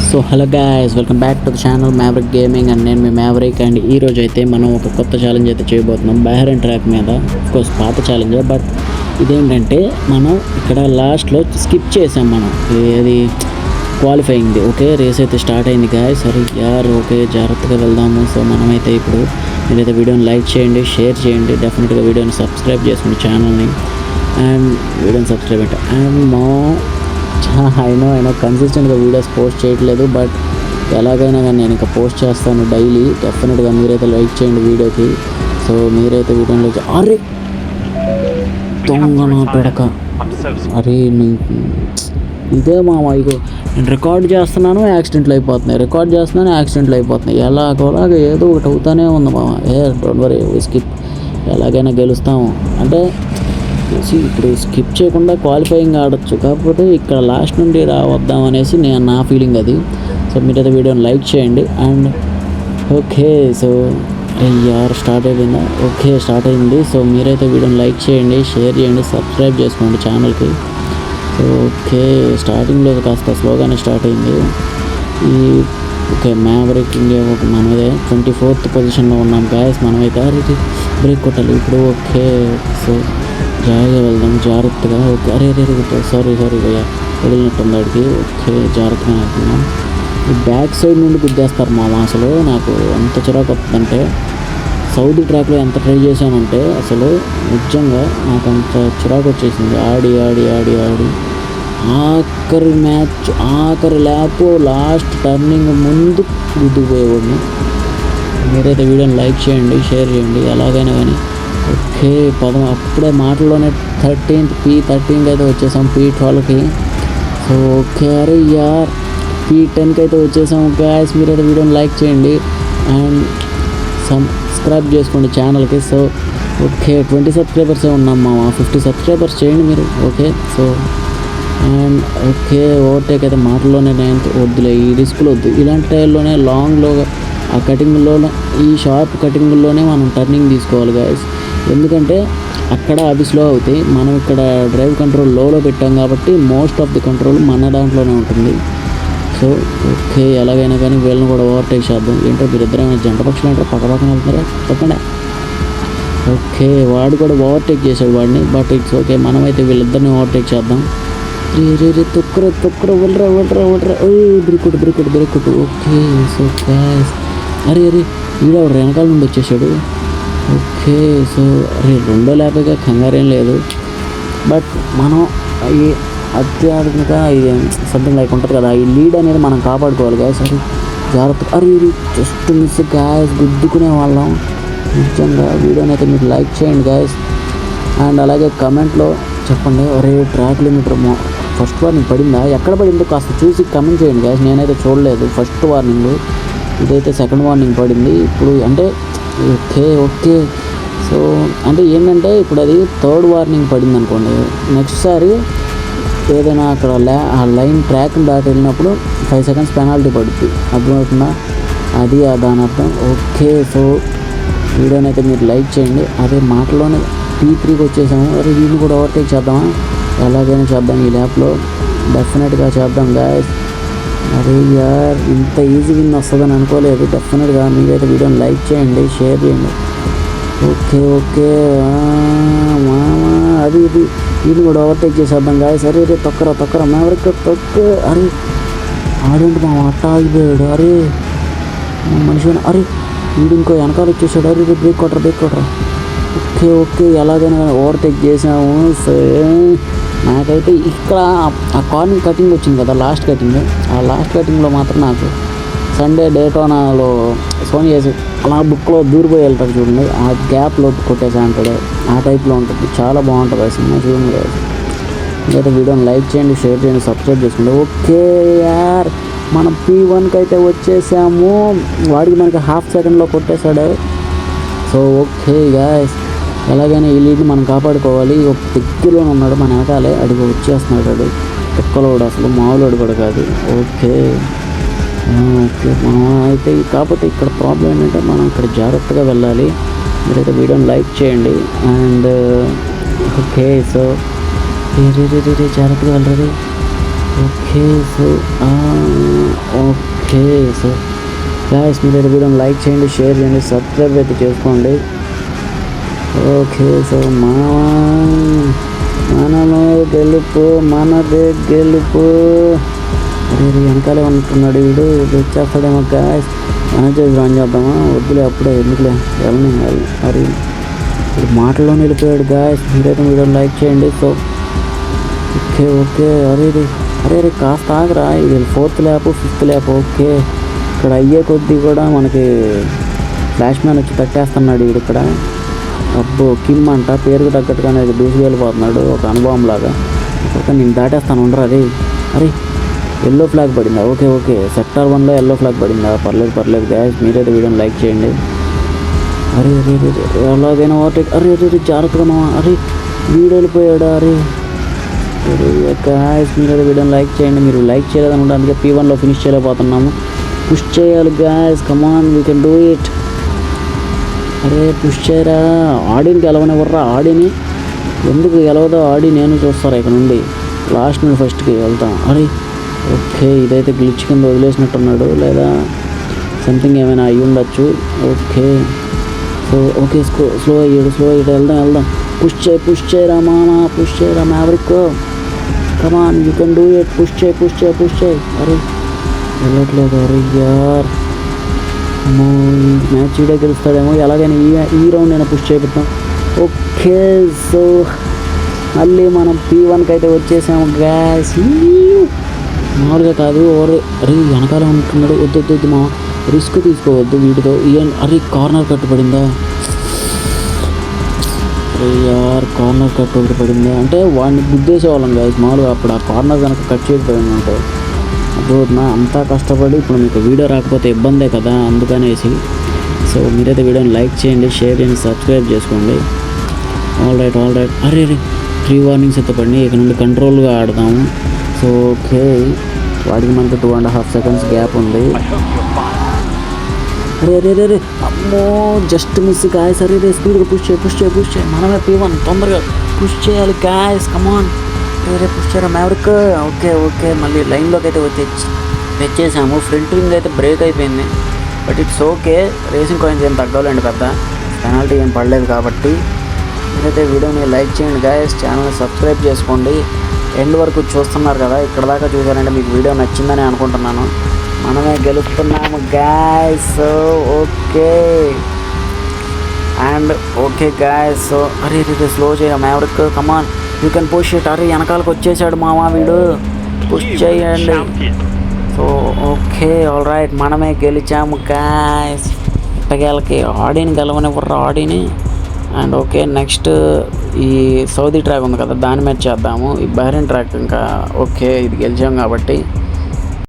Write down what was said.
So hello guys, welcome back to the channel maverick gaming and నేను మీ maverick. And ఈ రోజు అయితే మనం ఒక కొత్త ఛాలెంజ్ అయితే చేయబోతున్నాం బహ్రెయిన్ ట్రాక్ మీద. కోర్స్ పాత ఛాలెంజే, బట్ ఇదేంటంటే మనం ఇక్కడ లాస్ట్లో స్కిప్ చేసాం. మనం అది క్వాలిఫైయింగ్ది. ఓకే, రేస్ అయితే స్టార్ట్ అయింది గాయస్. సరే యార్, ఓకే జాగ్రత్తగా వెళ్దాము. సో మనమైతే ఇప్పుడు మీరైతే వీడియోని లైక్ చేయండి, షేర్ చేయండి, డెఫినెట్గా వీడియోని సబ్స్క్రైబ్ చేసుకోండి ఛానల్ని. అండ్ వీడియోని సబ్స్క్రైబ్ అంటే అండ్ అయినో కన్సిస్టెంట్గా వీడియోస్ పోస్ట్ చేయట్లేదు, బట్ ఎలాగైనా కానీ నేను ఇంకా పోస్ట్ చేస్తాను డైలీ. డెఫినెట్గా మీరైతే లైక్ చేయండి వీడియోకి. సో మీరైతే వీడియోలో అరే దొంగ నా పెడక, అరే ఇదే మామ, ఇగో నేను రికార్డ్ చేస్తున్నాను యాక్సిడెంట్లు అయిపోతున్నాయి, ఎలాగోలాగా ఏదో ఒకటి అవుతానే ఉంది మామ. డోంట్ వరీ, స్కిప్ ఎలాగైనా గెలుస్తాము. అంటే ఇప్పుడు స్కిప్ చేయకుండా క్వాలిఫైయింగ్ ఆడొచ్చు, కాకపోతే ఇక్కడ లాస్ట్ నుండి రావద్దాం అనేసి నా ఫీలింగ్ అది. సో మీరైతే వీడియోని లైక్ చేయండి. అండ్ ఓకే, సో యార్ స్టార్ట్ అయిపోయిందా? ఓకే స్టార్ట్ అయింది. సో మీరైతే వీడియోని లైక్ చేయండి, షేర్ చేయండి, సబ్స్క్రైబ్ చేసుకోండి ఛానల్కి. సో ఓకే, స్టార్టింగ్లో కాస్త స్లోగానే స్టార్ట్ అయింది. ఓకే మ్యావరిక్ ఇండియా మనమైతే 24th పొజిషన్లో ఉన్నాం గాయస్. మనమైతే బ్రేక్ కొట్టాలి ఇప్పుడు. ఓకే, సో జాగ్రత్తగా వెళ్దాం, జాగ్రత్తగా. ఓకే, అరే సారీ భయ్యా, వదిలినట్టుంది వాడికి. ఓకే జాగ్రత్తగా వెళ్తున్నాం. ఈ బ్యాక్ సైడ్ నుండి గుద్దేస్తారు మామ. అసలు నాకు ఎంత చిరాకు వస్తుందంటే, సౌదీ ట్రాక్లో ఎంత ట్రై చేశానంటే అసలు నిజంగా నాకు అంత చిరాకు వచ్చేసింది. ఆడి ఆఖరి ల్యాప్ లాస్ట్ టర్నింగ్ ముందు గుద్దుకుపోయేవాడిని. మీరైతే వీడియోని లైక్ చేయండి, షేర్ చేయండి ఎలాగైనా కానీ. ఓకే అప్పుడే మాటల్లోనే 13th అయితే వచ్చేసాం, P12కి. సో ఓకే, అరే యార్ P10కి అయితే వచ్చేసాం గాయస్. మీరైతే వీడియోని లైక్ చేయండి అండ్ సబ్స్క్రైబ్ చేసుకోండి ఛానల్కి. సో ఓకే 20 సబ్స్క్రైబర్సే ఉన్నాం మామ, 50 సబ్స్క్రైబర్స్ చేయండి మీరు. Okay, so and okay overtake అయితే మాటల్లోనే వద్దులే, ఈ రిస్క్లు వద్దు. ఇలాంటి టైంలోనే లాంగ్లో ఆ కటింగ్లోనే, ఈ షార్ప్ కటింగ్లోనే మనం టర్నింగ్ తీసుకోవాలి గాయస్. ఎందుకంటే అక్కడ అవి స్లో అవుతాయి, మనం ఇక్కడ డ్రైవ్ కంట్రోల్ లోలో పెట్టాం కాబట్టి మోస్ట్ ఆఫ్ ది కంట్రోల్ మన దాంట్లోనే ఉంటుంది. సో ఓకే, ఎలాగైనా కానీ వీళ్ళని కూడా ఓవర్టేక్ చేద్దాం. ఏంటో మీరిద్దరైనా జంట పక్షులు అంటే పక్కన వెళ్తున్నారా పక్కనే. ఓకే వాడు కూడా ఓవర్టేక్ చేశాడు వాడిని, బట్ ఇట్స్ ఓకే. మనమైతే వీళ్ళిద్దరిని ఓవర్టేక్ చేద్దాం. తొక్కర వెళ్ళరా బ్రేక్ కొట్టు. ఓకే, సో గాయ్స్ అరే వీడెవడు వెనకాల నుండి వచ్చేసాడు. ఓకే, సో రెండో ల్యాప్గా కంగారేం లేదు, బట్ మనం ఈ అత్యాధునిక ఇది సంథింగ్ లైక్ ఉంటుంది కదా, ఈ లీడ్ అనేది మనం కాపాడుకోవాలి గాయస్. అరే జాగ్రత్త, జస్ట్ మిస్ గాయస్, గుద్దుకునే వాళ్ళం నిజంగా. వీడియోని అయితే మీరు లైక్ చేయండి గాయస్. అండ్ అలాగే కమెంట్లో చెప్పండి, అరే ట్రాక్ లిమిటర్ ఫస్ట్ వార్నింగ్ పడిందా, ఎక్కడ పడిందో కాస్త చూసి కమెంట్ చేయండి గాయస్. నేనైతే చూడలేదు ఫస్ట్ వార్నింగ్, ఇదైతే సెకండ్ వార్నింగ్ పడింది ఇప్పుడు. అంటే ఓకే సో అంటే ఏంటంటే ఇప్పుడు అది థర్డ్ వార్నింగ్ పడింది అనుకోండి, నెక్స్ట్ సారి ఏదైనా అక్కడ ఆ లైన్ ట్రాక్ని దాటి వెళ్ళినప్పుడు 5 seconds పెనాల్టీ పడుతుంది. అర్థమవుతుందా, అది దాని అర్థం. ఓకే, సో వీడియోని అయితే మీరు లైక్ చేయండి. అదే మాటలోనే P3కి వచ్చేసాము. అరే వీడిని కూడా ఓవర్టేక్ చేద్దామా, ఎలాగైనా చేద్దాం ఈ ల్యాప్లో, డెఫినెట్గా చేద్దాం గాయస్. అరే యార్ ఇంత ఈజీ విన్ వస్తుందని అనుకోలేదు. డెఫినెట్గా మీరైతే వీడియోని లైక్ చేయండి, షేర్ చేయండి. ఓకే అది వీడిని కూడా ఓవర్టేక్ చేసేద్దాం గాయస్. అరే తొక్కర మ్యావరిక్ అరే ఆడేంటి మా అట్ట ఆగిపోయాడు. అరే మనిషి, అరే వీడు ఇంకో వెనకాల వచ్చేసాడు. అరే బ్రేక్ కొట్టరా. ఓకే ఎలాగైనా ఓవర్టేక్ చేసాము. నాకైతే ఇక్కడ ఆ కార్నింగ్ కటింగ్ వచ్చింది కదా, లాస్ట్ కటింగ్లో మాత్రం నాకు సండే డేటోనాలో సోనీ చేసి అలా బుక్లో దూరిపోయి వెళ్తాడు చూడండి, ఆ గ్యాప్లో కొట్టేసా అంటాడు, ఆ టైప్లో ఉంటుంది. చాలా బాగుంటుంది ఆ సినిమా, చూడండి కదా. ఇంకైతే వీడియోని లైక్ చేయండి, షేర్ చేయండి, సబ్స్క్రైబ్ చేసుకోండి. ఓకే యార్ మనం P1కి అయితే వచ్చేసాము. వాడికి మనకి 1/2 secondsలో కొట్టేశాడు. సో ఓకే గాయస్, ఎలాగైనా ఈ లీడ్ని మనం కాపాడుకోవాలి. ఒక దగ్గరలోనే ఉన్నాడు మన వెనకాలే, అడిగి వచ్చేస్తున్నాడు. ఎక్కలోడు అసలు మామూలు కూడా కాదు. ఓకే మనం అయితే కాకపోతే ఇక్కడ ప్రాబ్లం ఏంటంటే మనం ఇక్కడ జాగ్రత్తగా వెళ్ళాలి. మీరైతే వీడియోని లైక్ చేయండి. అండ్ ఓకే, సో జాగ్రత్తగా వెళ్ళరు. Okay so okay. So guys మీరు వీడియోని లైక్ చేయండి, షేర్ చేయండి, సబ్స్క్రైబ్ అయితే చేసుకోండి. ఓకే. సో మనమే గెలుపు, మనదే గెలుపు. అరే వెనకాలే ఉంటున్నాడు వీడు, వచ్చేస్తాడేమో గాయస్. మేనేజర్ జాయిన్ చేద్దామా? వద్దులే, అప్పుడే ఎందుకులే, వెళ్ళని. మరి ఇప్పుడు మాటల్లోనే వెళ్ళిపోయాడు గాయస్. మీరైతే వీడియోని లైక్ చేయండి. So okay. అరే కాస్త ఆగరా, ఇది 4th lap 5th lap. Okay, ఇక్కడ అయ్యే కొద్దీ కూడా మనకి ఫ్లాష్ మ్యాన్ వచ్చి తట్టేస్తున్నాడు వీడు ఇక్కడ. అబ్బో కిమ్ అంట, పేరుకు తగ్గట్టుగానే దూసి వెళ్ళిపోతున్నాడు ఒక అనుభవం లాగా. ఒక నేను దాటేస్తాను ఉండరు. అరే ఎల్లో ఫ్లాగ్ పడిందా? ఓకే. సెక్టార్ 1లో ఎల్లో ఫ్లాగ్ పడిందా? పర్లేదు గాయస్, మీరైతే వీడియోని లైక్ చేయండి. అరే ఎలాగైనా ఓవర్టేక్. అరే జాగ్రత్తగా మావా. అరే వీడు వెళ్ళిపోయాడు. అరే గాయస్ మీరైతే వీడియోని లైక్ చేయండి. మీరు లైక్ చేయలేదనుకుంటే అందుకే P1లో ఫినిష్ చేయలేకపోతున్నాము. పుష్ చేయాలి guys, come on we can do it. అరే పుష్ చేయరా, ఆడిని గెలవనివ్వరా. ఆడిని ఎందుకు గెలవదో ఆడి నేను చూస్తారా ఇక్కడ నుండి. లాస్ట్ నుండి ఫస్ట్కి వెళ్తాం. అరే ఓకే, ఇదైతే గ్లిచ్ కింద వదిలేసినట్టున్నాడు, లేదా సంథింగ్ ఏమైనా అయ్యి ఉండొచ్చు. ఓకే. సో ఓకే, స్లో అయ్యాడు. వెళ్దాం. పుష్ చేయరా మామ, పుష్ చేయరా maverick. Come on you can do it. Push చేయి. అరే వెళ్ళట్లేదు. అరే యార్, మ్యాచ్ ఈడే గెలుస్తాడేమో. ఎలాగైనా ఈ రౌండ్ అయినా పుష్ చేపిద్దాం. ఓకే. సో మళ్ళీ మనం P1కి అయితే వచ్చేసాము గ్యాస్. మామూలుగా కాదు. అరే వెనకాల ఉంటున్నాడు. వద్దు మా రిస్క్ తీసుకోవద్దు వీటితో. అరే కార్నర్ కట్టుబడిందా? అరే యార్, కార్నర్ కట్టుబడిందా అంటే వాడిని గుద్దేసేవాళ్ళం గాయస్. మామూలుగా అప్పుడు ఆ కార్నర్ కనుక కట్ చేయకపోయిందంటే రోజున అంతా కష్టపడి ఇప్పుడు మీకు వీడియో రాకపోతే ఇబ్బందే కదా, అందుకనేసి. సో మీరైతే వీడియోని లైక్ చేయండి, షేర్ చేయండి, సబ్స్క్రైబ్ చేసుకోండి. All right. అరే 3 వార్నింగ్స్ అయితే పడినాయి. ఇక నుండి కంట్రోల్గా ఆడదాము. సో ఓకే, వాడికి మనకి 2.5 సెకండ్స్ గ్యాప్ ఉంది. అరే అమ్మో జస్ట్ మిస్ గాయస్. అరే స్పీడ్గా పుష్ చేయి. మనమే P1 తొందరగా పుష్ చేయాలి గాయస్, కమాన్. పుష్ చేయరా మ్యావరిక్. ఓకే. మళ్ళీ లైన్లోకి అయితే తెచ్చేసాము. ఫ్రంట్ వింగ్ అయితే బ్రేక్ అయిపోయింది, but it's okay. Racing coins ఏం తగ్గలేండి, పెద్ద పెనాల్టీ ఏం పడలేదు కాబట్టి. మీరైతే వీడియోని లైక్ చేయండి గాయస్, ఛానల్ని సబ్స్క్రైబ్ చేసుకోండి. ఎండ్ వరకు చూస్తున్నారు కదా, ఇక్కడ దాకా చూసారంటే మీకు వీడియో నచ్చిందని అనుకుంటున్నాను. మనమే గెలుస్తున్నాము guys. Okay and okay guys. So అరే స్లో చేయ Maverick, come on you can push it. అరే వెనకాలకు వచ్చేసాడు మామా వీడు, పుష్ చేయండి. సో ఓకే, ఆల్ రైట్, మనమే గెలిచాము గాయస్. ఇట్టగేళ్ళకి ఆడిని గెలవనివ్వరు, ఆడిని. అండ్ ఓకే, నెక్స్ట్ ఈ సౌదీ ట్రాక్ ఉంది కదా, దాని మీద చేద్దాము. ఈ బహ్రెయిన్ ట్రాక్ ఇంకా ఓకే, ఇది గెలిచాం కాబట్టి